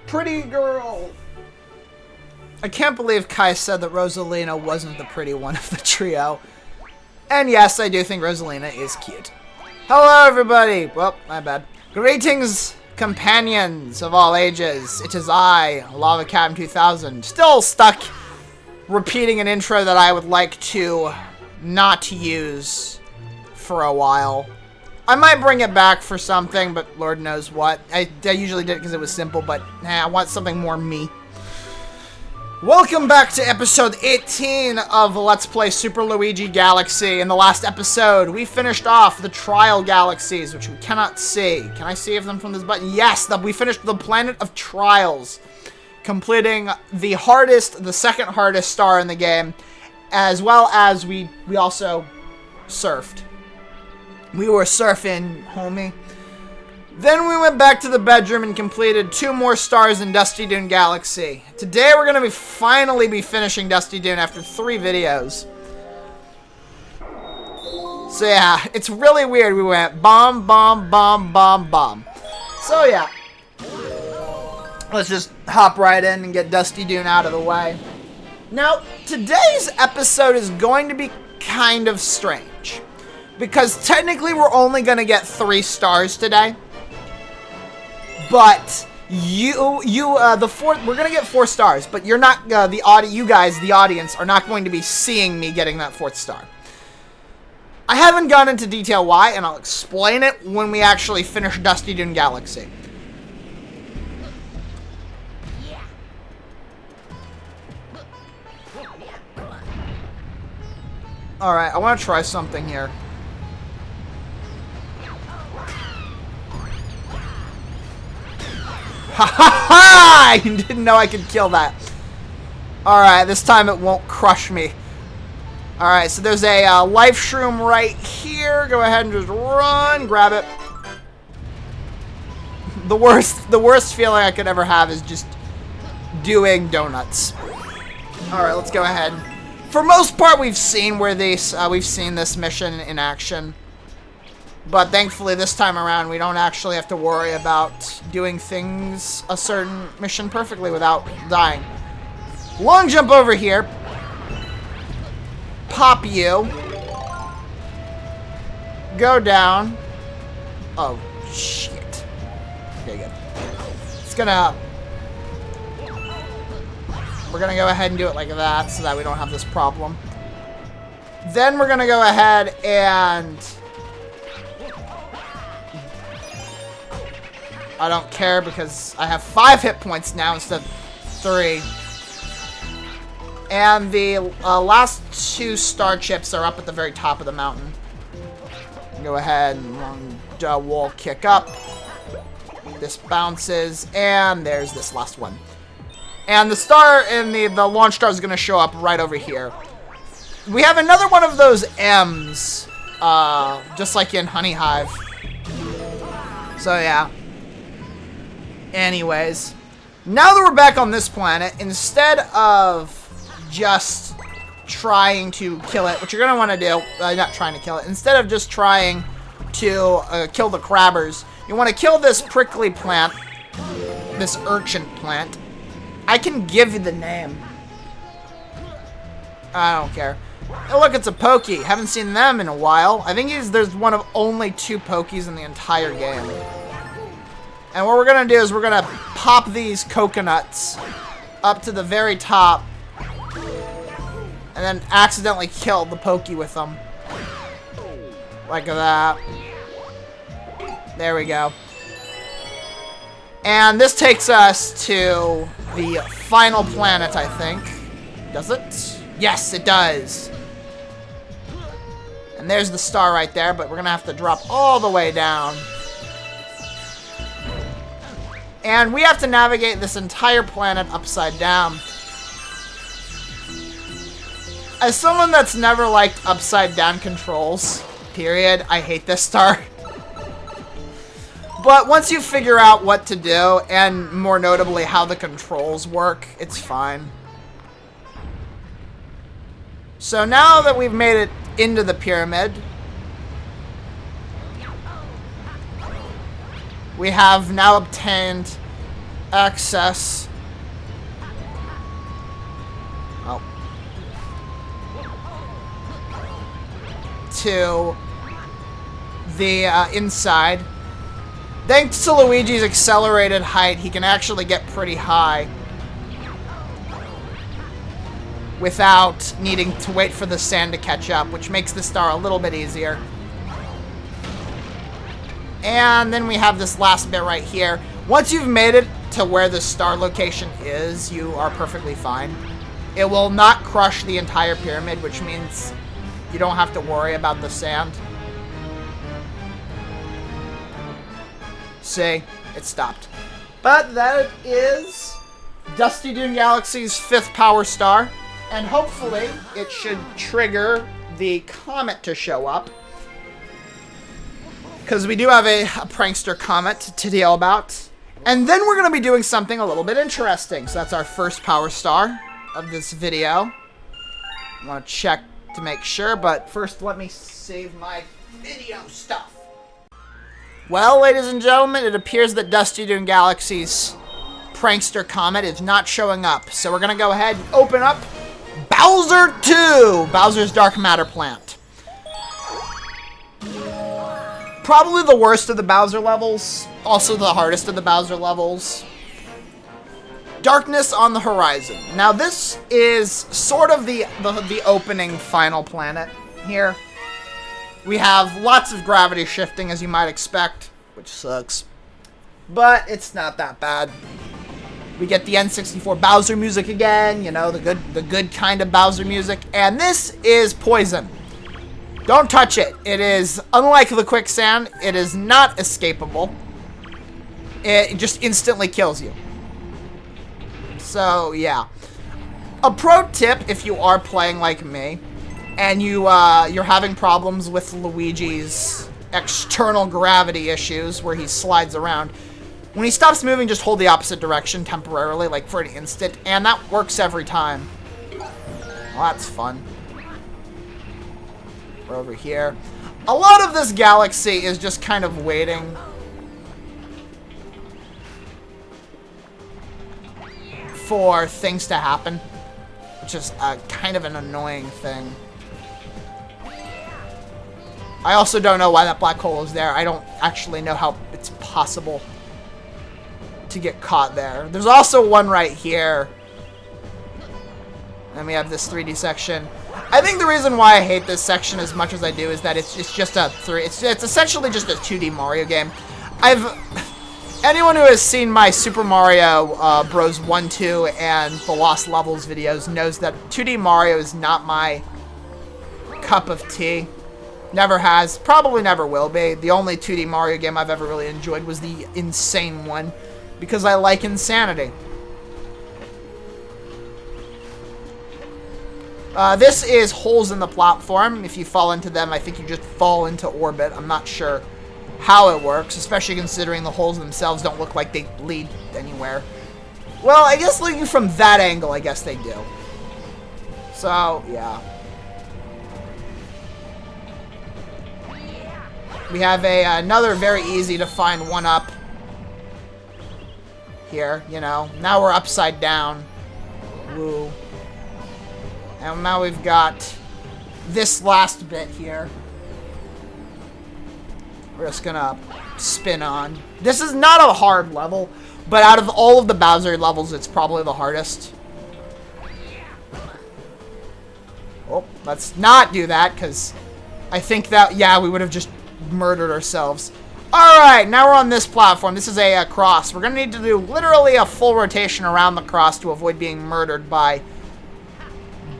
Pretty girl. I can't believe Kai said that Rosalina wasn't the pretty one of the trio. And yes, I do think Rosalina is cute. Hello, everybody. Well, my bad. Greetings, companions of all ages. It is I, Lava Captain 2000. Still stuck repeating an intro that I would like to not use for a while. I might bring it back for something, but Lord knows what. I usually did it because it was simple, but I want something more me. Welcome back to episode 18 of Let's Play Super Luigi Galaxy. In the last episode, we finished off the Trial Galaxies, which we cannot see. Can I save them from this button? Yes, we finished the Planet of Trials, completing the hardest, the second hardest star in the game, as well as we also surfed. We were surfing, homie. Then we went back to the bedroom and completed 2 more stars in Dusty Dune Galaxy. Today we're going to finally be finishing Dusty Dune after 3 videos. So yeah, it's really weird. We went bomb, bomb, bomb, bomb, bomb. So yeah. Let's just hop right in and get Dusty Dune out of the way. Now, today's episode is going to be kind of strange. Because technically we're only going to get 3 stars today. But we're going to get 4 stars, but you're not, you guys, the audience, are not going to be seeing me getting that 4th star. I haven't gone into detail why, and I'll explain it when we actually finish Dusty Dune Galaxy. Alright, I want to try something here. Ha ha ha! I didn't know I could kill that. Alright, this time it won't crush me. Alright, so there's a life shroom right here. Go ahead and just run, grab it. The worst feeling I could ever have is just doing donuts. Alright, let's go ahead. For most part, we've seen this mission in action. But thankfully, this time around, we don't actually have to worry about doing things a certain mission perfectly without dying. Long jump over here. Pop you. Go down. Oh, shit. Okay, good. We're gonna go ahead and do it like that so that we don't have this problem. Then we're gonna go ahead and... I don't care because I have 5 hit points now instead of 3. And the last 2 star chips are up at the very top of the mountain. Go ahead and wall kick up. This bounces, and there's this last one. And the star in the launch star is going to show up right over here. We have another one of those M's, just like in Honey Hive. So yeah. Anyways, now that we're back on this planet, instead of just trying to kill it, what you're going to want to do, not trying to kill it, instead of just trying to kill the crabbers, you want to kill this prickly plant, this urchin plant. I can give you the name. I don't care. Oh, look, it's a Pokey. Haven't seen them in a while. I think there's one of only 2 Pokies in the entire game. And what we're going to do is we're going to pop these coconuts up to the very top. And then accidentally kill the Pokey with them. Like that. There we go. And this takes us to the final planet, I think. Does it? Yes, it does. And there's the star right there, but we're going to have to drop all the way down. And we have to navigate this entire planet upside down. As someone that's never liked upside down controls, period, I hate this star. But once you figure out what to do, and more notably how the controls work, it's fine. So now that we've made it into the pyramid, we have now obtained access. Oh. To the inside. Thanks to Luigi's accelerated height, he can actually get pretty high without needing to wait for the sand to catch up, which makes the star a little bit easier. And then we have this last bit right here. Once you've made it to where the star location is, you are perfectly fine. It will not crush the entire pyramid, which means you don't have to worry about the sand. See? It stopped. But that is Dusty Dune Galaxy's 5th power star. And hopefully it should trigger the comet to show up. Because we do have a prankster comet to deal about. And then we're going to be doing something a little bit interesting. So that's our first power star of this video. I want to check to make sure, but first let me save my video stuff. Well, ladies and gentlemen, it appears that Dusty Dune Galaxy's prankster comet is not showing up. So we're going to go ahead and open up Bowser 2, Bowser's Dark Matter Plant. Probably the worst of the Bowser levels, also the hardest of the Bowser levels. Darkness on the Horizon. Now this is sort of the opening final planet here. We have lots of gravity shifting, as you might expect, which sucks. But it's not that bad. We get the N64 Bowser music again, you know, the good kind of Bowser music. And this is poison. Don't touch it. It is, unlike the quicksand, it is not escapable. It just instantly kills you. So, yeah. A pro tip, if you are playing like me, and you're having problems with Luigi's external gravity issues, where he slides around, when he stops moving, just hold the opposite direction temporarily, like for an instant, and that works every time. Well, that's fun. We're over here. A lot of this galaxy is just kind of waiting for things to happen, which is kind of an annoying thing. I also don't know why that black hole is there. I don't actually know how it's possible to get caught there. There's also one right here. And we have this 3D section. I think the reason why I hate this section as much as I do is that it's just it's essentially just a 2D Mario game. Anyone who has seen my Super Mario Bros. 1, 2, and the Lost Levels videos knows that 2D Mario is not my cup of tea. Never has. Probably never will be. The only 2D Mario game I've ever really enjoyed was the Insane one, because I like insanity. This is holes in the platform. If you fall into them, I think you just fall into orbit. I'm not sure how it works, especially considering the holes themselves don't look like they lead anywhere. Well, I guess looking from that angle, I guess they do. So, yeah. We have another very easy to find 1-up here, you know. Now we're upside down. Woo. And now we've got this last bit here. We're just gonna spin on. This is not a hard level, but out of all of the Bowser levels, it's probably the hardest. Oh, let's not do that, because I think that, yeah, we would have just murdered ourselves. Alright, now we're on this platform. This is a cross. We're gonna need to do literally a full rotation around the cross to avoid being murdered by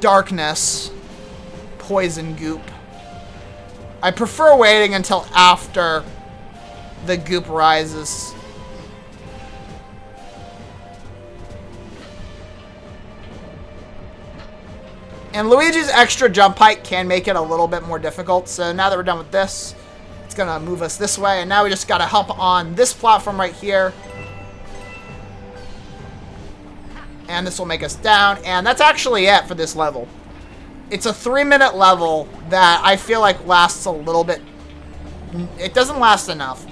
darkness, poison goop. I prefer waiting until after the goop rises. And Luigi's extra jump height can make it a little bit more difficult. So now that we're done with this, it's gonna move us this way. And now we just gotta hop on this platform right here. And this will make us down. And that's actually it for this level. It's a 3-minute level that I feel like lasts a little bit. It doesn't last enough.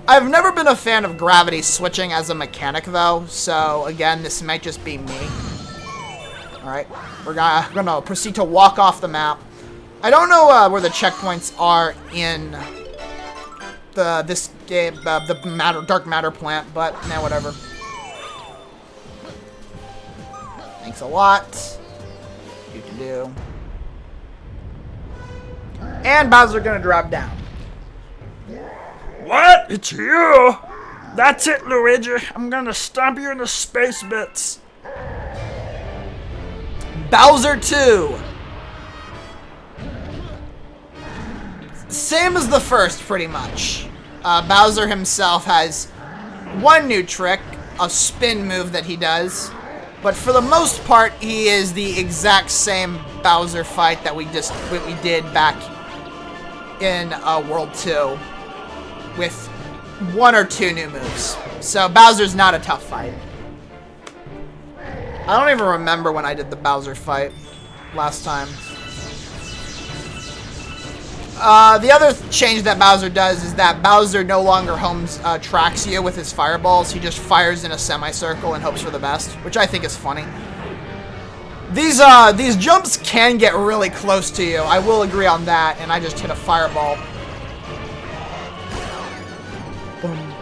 I've never been a fan of gravity switching as a mechanic, though, so again, this might just be me. Alright, we're gonna proceed to walk off the map. I don't know where the checkpoints are in this game, the dark matter plant, but nah, whatever. Thanks a lot. You can do. And Bowser gonna drop down. What? It's you? That's it, Luigi. I'm gonna stomp you into space bits. Bowser 2. Same as the first, pretty much. Bowser himself has one new trick, a spin move that he does. But for the most part, he is the exact same Bowser fight that we did back in World 2. With one or two new moves. So Bowser's not a tough fight. I don't even remember when I did the Bowser fight last time. The other change that Bowser does is that Bowser no longer tracks you with his fireballs. He just fires in a semicircle and hopes for the best, which I think is funny. These jumps can get really close to you. I will agree on that, and I just hit a fireball.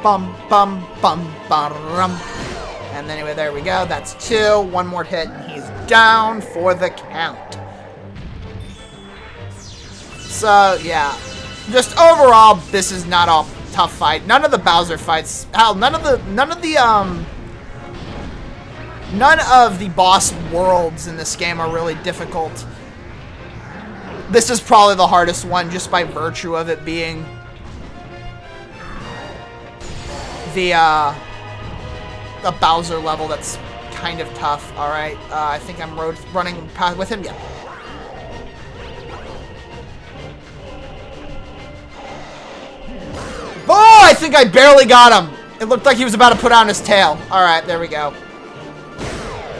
Bum, bum, bum, ba-rum. And anyway, there we go. That's 2. One more hit, and he's down for the count. So, yeah. Just overall, this is not a tough fight. None of the Bowser fights... Hell, none of the boss worlds in this game are really difficult. This is probably the hardest one, just by virtue of it being... the Bowser level that's kind of tough. Alright, I think I'm running past with him. Yeah. Oh, I think I barely got him. It looked like he was about to put on his tail. Alright, there we go.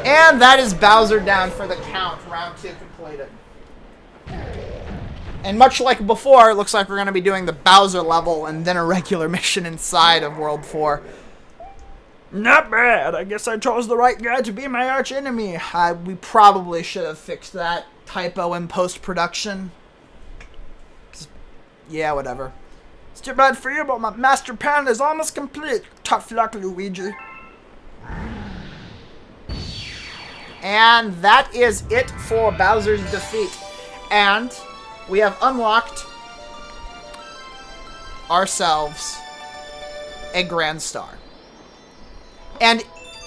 And that is Bowser down for the count. Round 2 completed. And much like before, it looks like we're going to be doing the Bowser level and then a regular mission inside of World 4. Not bad. I guess I chose the right guy to be my arch enemy. We probably should have fixed that typo in post-production. Yeah, whatever. It's too bad for you, but my master plan is almost complete. Tough luck, Luigi. And that is it for Bowser's defeat. And... we have unlocked ourselves a Grand Star. And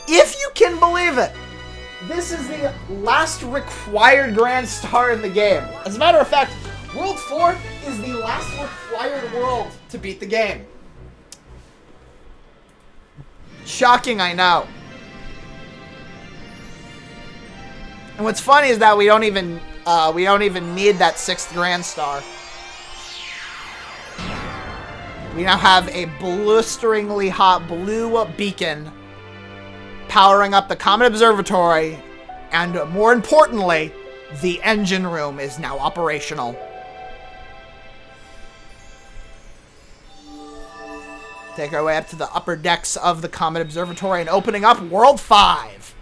if you can believe it, this is the last required Grand Star in the game. As a matter of fact, World 4 is the last required world to beat the game. Shocking, I know. And what's funny is that we don't even need that 6th Grand Star. We now have a blisteringly hot blue beacon powering up the Comet Observatory, and more importantly, the engine room is now operational. Take our way up to the upper decks of the Comet Observatory and opening up World 5.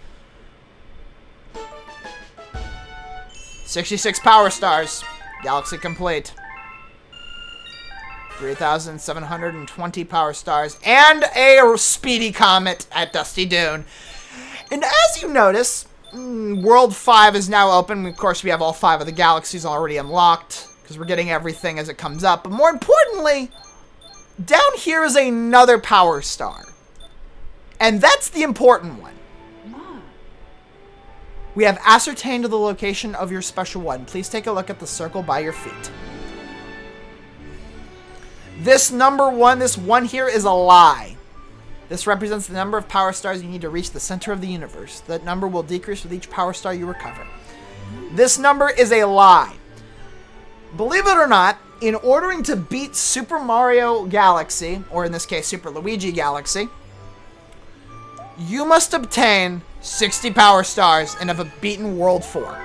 66 power stars. Galaxy complete. 3,720 power stars. And a speedy comet at Dusty Dune. And as you notice, World 5 is now open. Of course, we have all 5 of the galaxies already unlocked, because we're getting everything as it comes up. But more importantly, down here is another power star. And that's the important one. We have ascertained the location of your special one. Please take a look at the circle by your feet. This number 1, this 1 here, is a lie. This represents the number of power stars you need to reach the center of the universe. That number will decrease with each power star you recover. This number is a lie. Believe it or not, in ordering to beat Super Mario Galaxy, or in this case, Super Luigi Galaxy, you must obtain 60 power stars and have beaten World 4.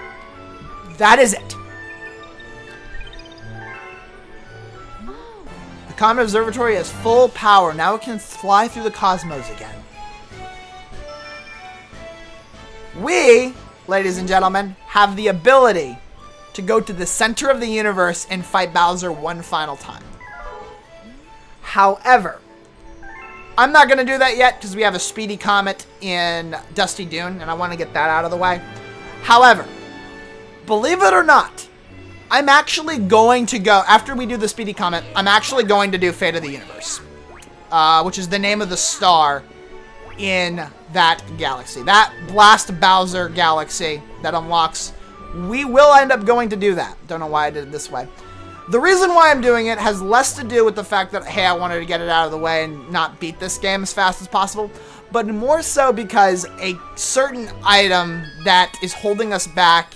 That is it. The Comet Observatory has full power. Now it can fly through the cosmos again. We, ladies and gentlemen, have the ability to go to the center of the universe and fight Bowser one final time. However, I'm not going to do that yet because we have a Speedy Comet in Dusty Dune, and I want to get that out of the way. However, believe it or not, I'm actually going to go, after we do the Speedy Comet, I'm actually going to do Fate of the Universe, which is the name of the star in that galaxy. That Blast Bowser galaxy that unlocks. We will end up going to do that. Don't know why I did it this way. The reason why I'm doing it has less to do with the fact that, hey, I wanted to get it out of the way and not beat this game as fast as possible, but more so because a certain item that is holding us back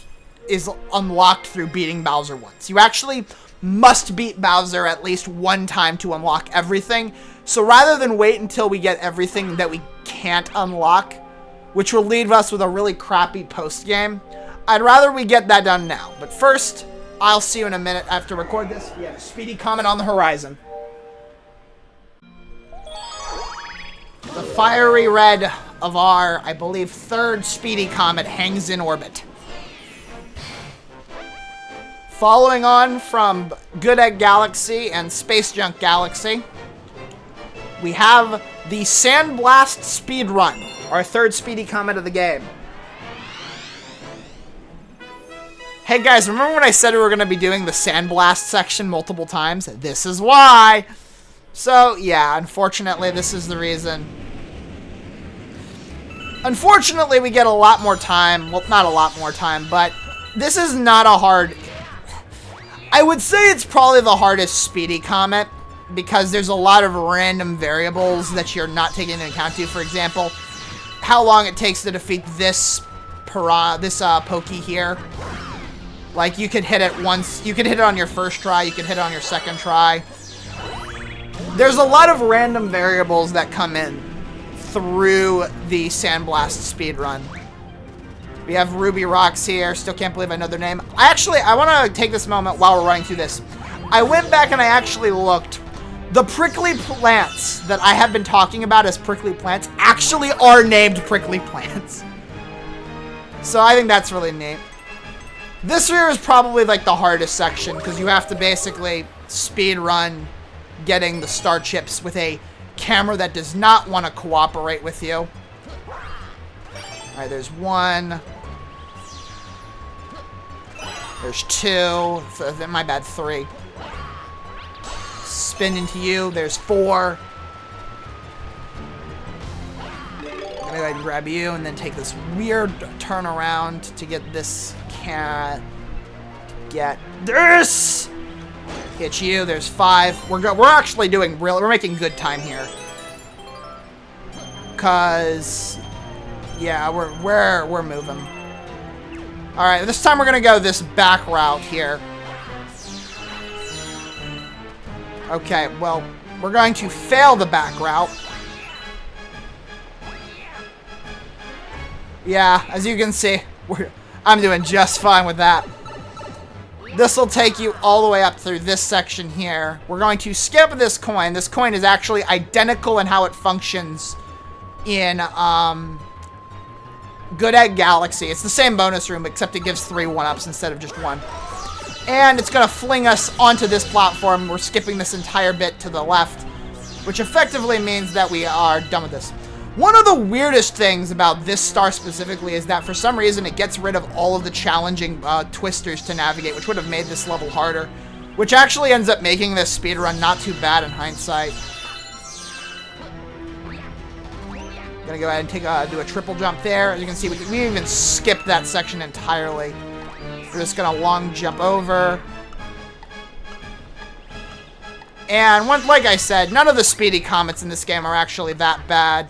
is unlocked through beating Bowser once. You actually must beat Bowser at least one time to unlock everything. So rather than wait until we get everything that we can't unlock, which will leave us with a really crappy post-game, I'd rather we get that done now. But first, I'll see you in a minute after record this. We have a Speedy Comet on the horizon. The fiery red of our, I believe, third Speedy Comet hangs in orbit. Following on from Good Egg Galaxy and Space Junk Galaxy, we have the Sandblast Speedrun, our third Speedy Comet of the game. Hey guys, remember when I said we were going to be doing the Sandblast section multiple times? This is why! So, yeah, unfortunately, this is the reason. Unfortunately, we get a lot more time. Well, not a lot more time, but this is not a hard... I would say it's probably the hardest Speedy Comet, because there's a lot of random variables that you're not taking into account to. For example, how long it takes to defeat this Pokey here. Like, you could hit it once, you could hit it on your first try, you could hit it on your second try. There's a lot of random variables that come in through the Sandblast speedrun. We have Ruby Rocks here, still can't believe I know their name. I want to take this moment while we're running through this. I went back and I actually looked. The prickly plants that I have been talking about as prickly plants actually are named prickly plants. So I think that's really neat. This here is probably like the hardest section because you have to basically speed run getting the star chips with a camera that does not want to cooperate with you. Alright, there's one. There's two. My bad, three. Spin into you. There's four. I'm gonna go ahead and grab you and then take this weird turnaround to get this cat. Get this! Hit you. There's five. We're actually doing we're making good time here. Cause yeah, we're moving. Alright, this time we're gonna go this back route here. Okay, well, we're going to fail the back route. Yeah, as you can see, I'm doing just fine with that. This will take you all the way up through this section here. We're going to skip this coin. This coin is actually identical in how it functions in Good Egg Galaxy. It's the same bonus room, except it gives 3 1-ups instead of just 1. And it's going to fling us onto this platform. We're skipping this entire bit to the left, which effectively means that we are done with this. One of the weirdest things about this star specifically is that for some reason it gets rid of all of the challenging twisters to navigate, which would have made this level harder, which actually ends up making this speedrun not too bad in hindsight. I'm gonna go ahead and do a triple jump there. As you can see, we even skipped that section entirely. We're just gonna long jump over. And like I said, none of the Speedy Comets in this game are actually that bad.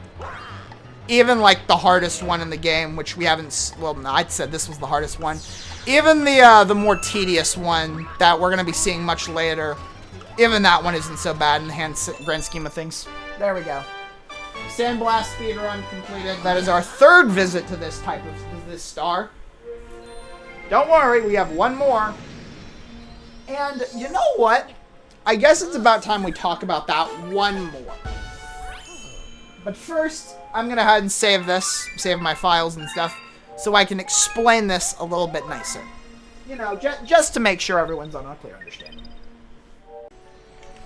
Even like the hardest one in the game, which we haven't, well, no, I'd said this was the hardest one. Even the more tedious one that we're gonna be seeing much later, even that one isn't so bad in the grand scheme of things. There we go. Sandblast speedrun completed. That is our third visit to this type of this star. Don't worry, we have one more. And you know what? I guess it's about time we talk about that one more. But first, I'm going to go ahead and save this, save my files and stuff, so I can explain this a little bit nicer. You know, just to make sure everyone's on a clear understanding.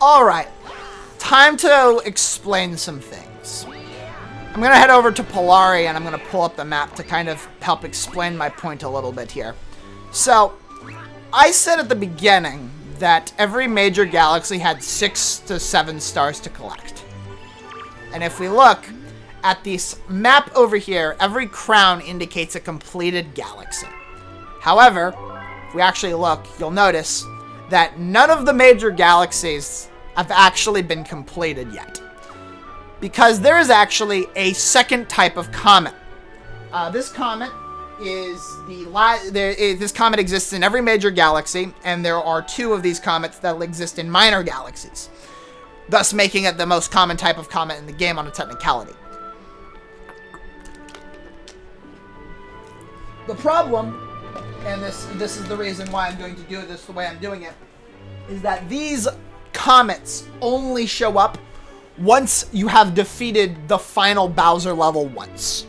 Alright, time to explain some things. I'm going to head over to Polari and I'm going to pull up the map to kind of help explain my point a little bit here. So, I said at the beginning that every major galaxy had 6 to 7 stars to collect. And if we look at this map over here, every crown indicates a completed galaxy. However, if we actually look, you'll notice that none of the major galaxies have actually been completed yet. Because there is actually a second type of comet. This comet is this comet exists in every major galaxy, and there are 2 of these comets that will exist in minor galaxies, thus making it the most common type of comet in the game on a technicality. The problem, and this is the reason why I'm going to do this the way I'm doing it, is that these comets only show up once you have defeated the final Bowser level once.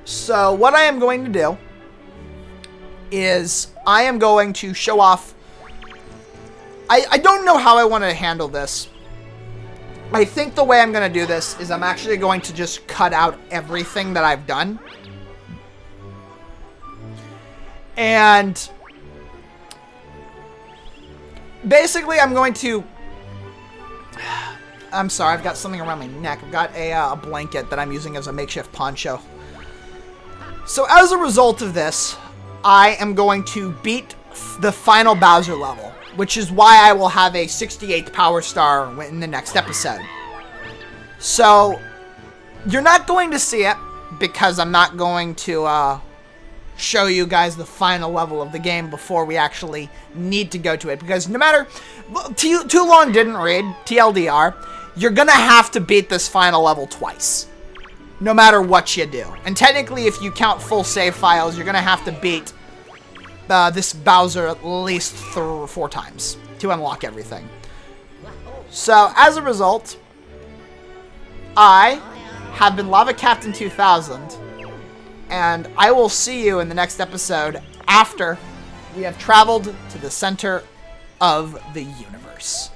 So what I am going to do is I am going to show off... I don't know how I want to handle this. I think the way I'm going to do this is I'm actually going to just cut out everything that I've done. And basically I'm going to... I'm sorry, I've got something around my neck. I've got a blanket that I'm using as a makeshift poncho. So as a result of this, I am going to beat the final Bowser level, which is why I will have a 68th Power Star in the next episode. So, you're not going to see it, because I'm not going to show you guys the final level of the game before we actually need to go to it. Because no matter... Too long didn't read, TLDR, you're going to have to beat this final level twice. No matter what you do. And technically, if you count full save files, you're going to have to beat this Bowser at least 3 or 4 times to unlock everything. So, as a result, I have been Lava Captain 2000, and I will see you in the next episode after we have traveled to the center of the universe.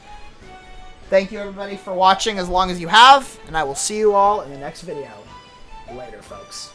Thank you, everybody, for watching as long as you have, and I will see you all in the next video. Later, folks.